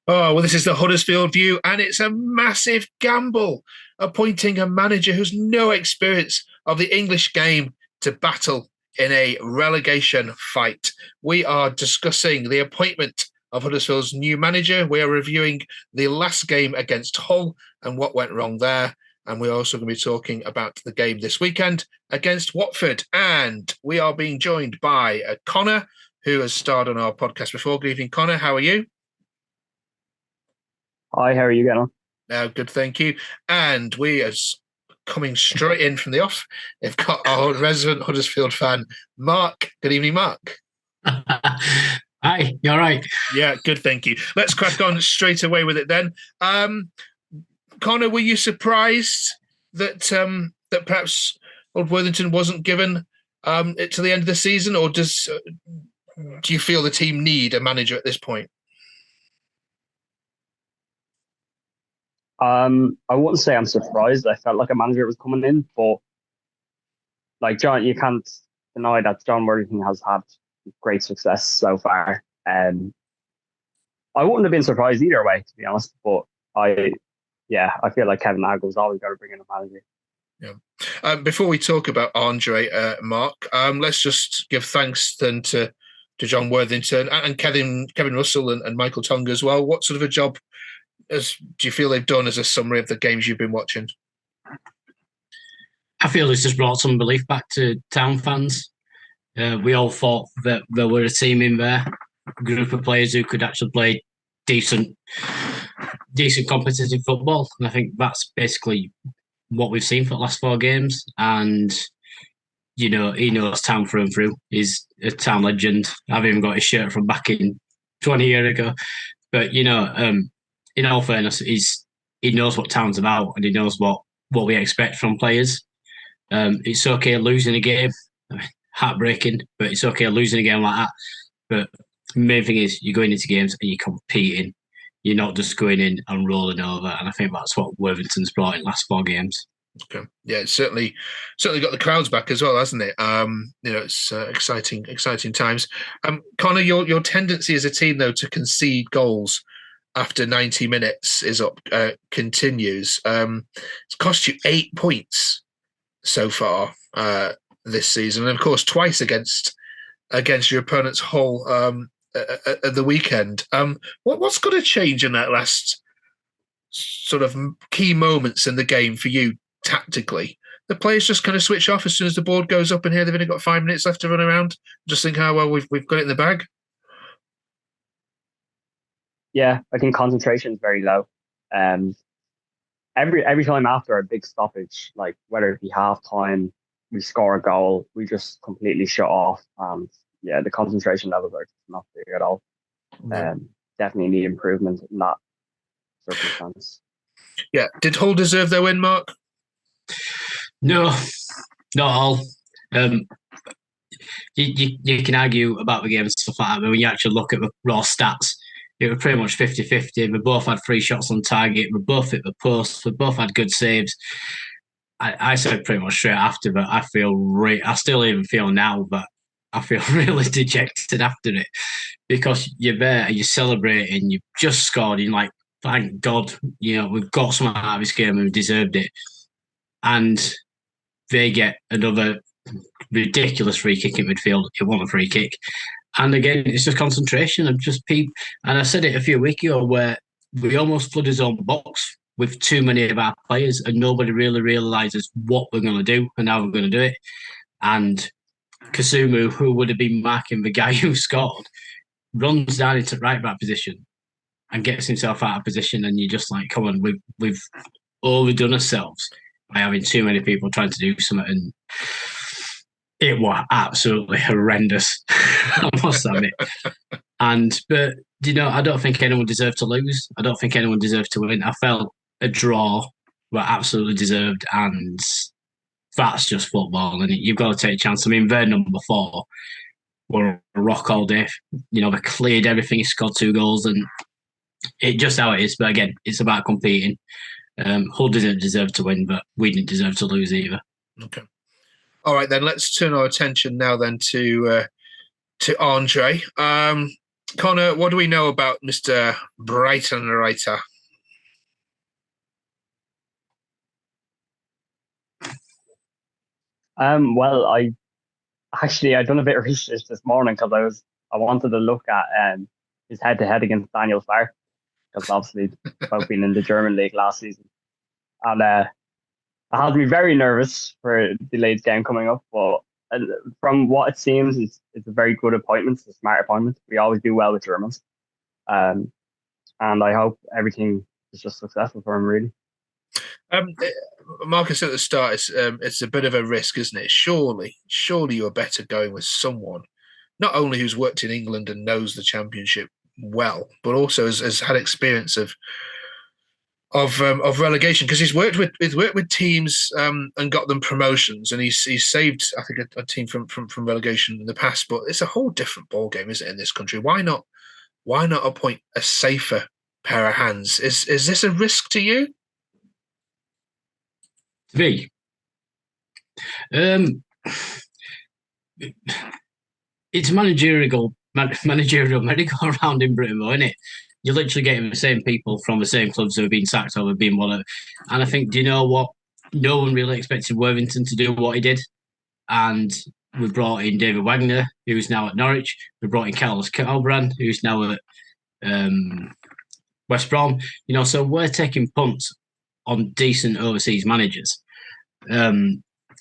Oh, well, this is the Huddersfield View, and it's a massive gamble appointing a manager who's no experience of the English game to battle in a relegation fight. We are discussing the appointment of Huddersfield's new manager. We are reviewing the last game against Hull and what went wrong there. And we're also going to be talking about the game this weekend against Watford. And we are being joined by Connor, who has starred on our podcast before. Good evening, Connor. How are you? Hi, how are you getting on? Good, thank you. And we are coming straight in from the off. They've got our resident Huddersfield fan, Mark. Good evening, Mark. Hi, you all right? Yeah, good, thank you. Let's crack on straight away with it then. Connor, were you surprised that perhaps Old Worthington wasn't given it to the end of the season, or do you feel the team need a manager at this point? I wouldn't say I'm surprised. I felt like a manager was coming in, but like John, you can't deny that Jon Worthington has had great success so far. I wouldn't have been surprised either way, to be honest. But I feel like Kevin Nagel's always got to bring in a manager. Yeah. Before we talk about Andre, Mark, let's just give thanks then to Jon Worthington and Kevin Russell and Michael Tonga as well. What sort of a job do you feel they've done as a summary of the games you've been watching? I feel it's just brought some belief back to Town fans. We all thought that there were a team in there, a group of players who could actually play decent competitive football. And I think that's basically what we've seen for the last 4 games. And, he knows Town through and through. He's a Town legend. I've even got his shirt from back in 20 years ago. But, in all fairness, he knows what Town's about and he knows what we expect from players. It's okay losing a game, heartbreaking, but it's okay losing a game like that. But the main thing is you're going into games and you're competing. You're not just going in and rolling over. And I think that's what Worthington's brought in the last 4 games. Okay. Yeah, it's certainly got the crowds back as well, hasn't it? It's exciting times. Connor, your tendency as a team though to concede goals after 90 minutes is up continues. It's cost you 8 points so far this season, and of course twice against your opponent's Hull at the weekend. What's got to change in that last sort of key moments in the game for you tactically? The players just kind of switch off as soon as the board goes up, and here they've only got 5 minutes left to run around. Just think how well we've got it in the bag. Yeah, I think concentration is very low. Every time after a big stoppage, like whether it be half time, we score a goal, we just completely shut off. The concentration levels are not there at all. Definitely need improvement in that circumstance. Yeah. Did Hull deserve their win, Mark? No, not all. You can argue about the game and stuff like that, but when you actually look at the raw stats, it was pretty much 50-50. We both had 3 shots on target. We both hit the post. We both had good saves. I said pretty much straight after, but I still even feel now, but I feel really dejected after it because you're there and you're celebrating. You've just scored. And you're like, thank God, we've got something out of this game and we deserved it. And they get another ridiculous free kick in midfield. It wasn't a free kick. And again, it's just concentration and just people. And I said it a few weeks ago where we almost flood his own box with too many of our players and nobody really realises what we're going to do and how we're going to do it. And Kasumu, who would have been marking the guy who scored, runs down into right back position and gets himself out of position. And you're just like, come on, we've overdone ourselves by having too many people trying to do something. And it was absolutely horrendous, I must admit. But I don't think anyone deserved to lose. I don't think anyone deserved to win. I felt a draw were absolutely deserved, and that's just football, and you've got to take a chance. I mean, their number 4 were a rock all day. They cleared everything. He scored 2 goals, and it just how it is. But again, it's about competing. Hull didn't deserve to win, but we didn't deserve to lose either. Okay. All right, then let's turn our attention now then to Andre. Connor, what do we know about Mr. Breitenreiter? Well, I done a bit of research this morning because I wanted to look at his head-to-head against Daniel Farke, because obviously both been in the German league last season, and it had me very nervous for the Leeds game coming up. But from what it seems, it's a very good appointment. It's a smart appointment. We always do well with Germans, and I hope everything is just successful for him. Really. Marcus, at the start, it's a bit of a risk, isn't it? Surely you're better going with someone not only who's worked in England and knows the Championship well, but also has had experience of relegation, because he's worked with teams and got them promotions, and he's saved, I think, a team from relegation in the past. But it's a whole different ball game, isn't it, in this country? Why not appoint a safer pair of hands? Is this a risk to you? To me, it's managerial merry-go-round in Britain, though, isn't it? You're literally getting the same people from the same clubs who have been sacked over being one of. And I think, do you know what? No one really expected Worthington to do what he did. And we brought in David Wagner, who's now at Norwich. We brought in Carlos Calbran, who's now at West Brom. So we're taking punts on decent overseas managers.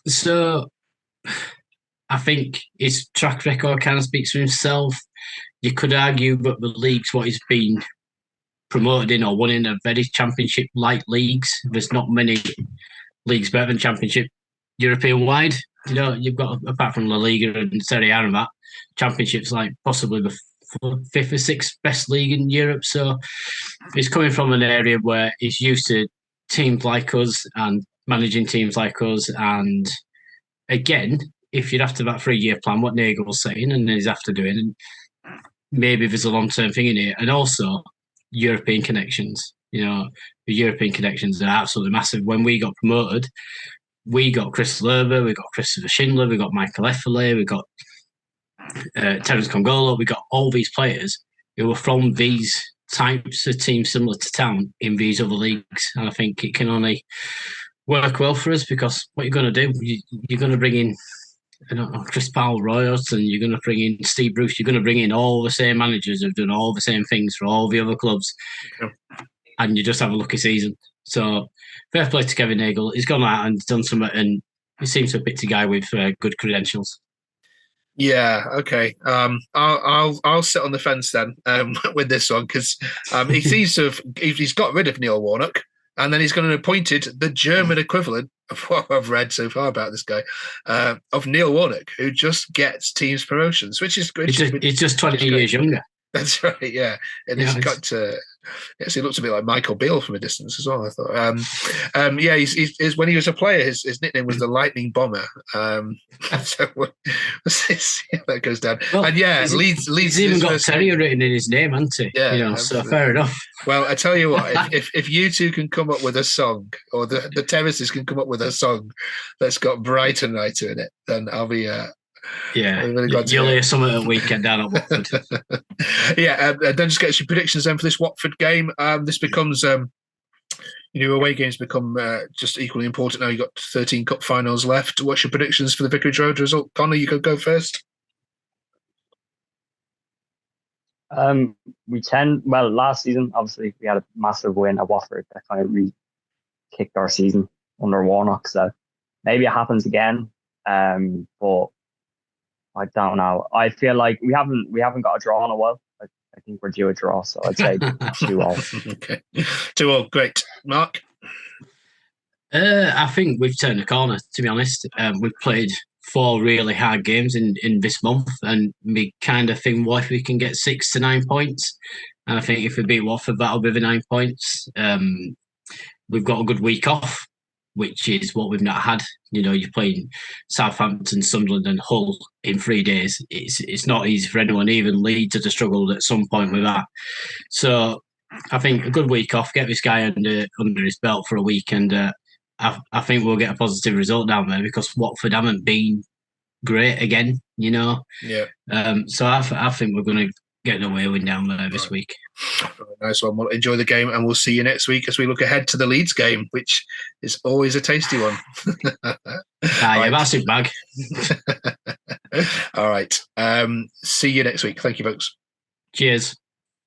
So I think his track record kind of speaks for himself. You could argue that the leagues, what he's been promoted in or won in, are very Championship-like leagues. There's not many leagues better than Championship European-wide. You've got, apart from La Liga and Serie A and that, Championship's like possibly the fifth or sixth best league in Europe. So he's coming from an area where he's used to teams like us and managing teams like us. And again, if you'd after that 3-year plan, what Nagel's saying and he's after doing, and maybe there's a long-term thing in it, and also European connections. The European connections are absolutely massive. When we got promoted, we got Chris Lerber, we got Christopher Schindler, we got Michael Effelay, we got Terence Congolo, we got all these players who were from these types of teams similar to Town in these other leagues. And I think it can only work well for us, because what you're going to do, you're going to bring in Chris Powell Royals, and you're going to bring in Steve Bruce. You're going to bring in all the same managers who've done all the same things for all the other clubs. Okay. And you just have a lucky season. So fair play to Kevin Nagel. He's gone out and done something, and he seems to have picked a guy with good credentials. Yeah, okay. I'll sit on the fence then with this one, because he seems to have he's got rid of Neil Warnock, and then he's going to appointed the German equivalent of what I've read so far about this guy, of Neil Warnock, who just gets teams promotions, which is good. He's just 20 years younger. That's right, yeah. And he's got to. Yes, he looks a bit like Michael Beale from a distance as well, I thought. Yeah, he's when he was a player, his nickname was the Lightning Bomber. So we'll see how that goes down. Well, and yeah, Leeds. He's even got Terrier written in his name, hasn't he? Yeah, so fair enough. Well, I tell you what, if you two can come up with a song, or the Terraces can come up with a song that's got Breitenreiter in it, then I'll be. Yeah, you'll hear some at the weekend down at Watford. Yeah, then just get your predictions then for this Watford game. This becomes, away games become just equally important now. You've got 13 cup finals left. What's your predictions for the Vicarage Road result? Connor, you could go first. Last season, obviously, we had a massive win at Watford that kind of re-kicked our season under Warnock. So maybe it happens again. But I don't know. I feel like we haven't got a draw in a while. I think we're due a draw, so I'd say 2-2. Okay, 2-2, great. Mark? I think we've turned the corner, to be honest. We've played 4 really hard games in this month, and we kind of think, what if we can get 6 to 9 points? And I think if we beat Watford, that'll be the 9 points. We've got a good week off, which is what we've not had. You're playing Southampton, Sunderland and Hull in 3 days. It's not easy for anyone. Even Leeds have struggled at some point with that. So I think a good week off, get this guy under his belt for a week, and I think we'll get a positive result down there, because Watford haven't been great again, Yeah. So I think we're going to getting away with down there this week. Nice one. We'll enjoy the game, and we'll see you next week as we look ahead to the Leeds game, which is always a tasty one. Massive bag. All right. See you next week. Thank you, folks. Cheers.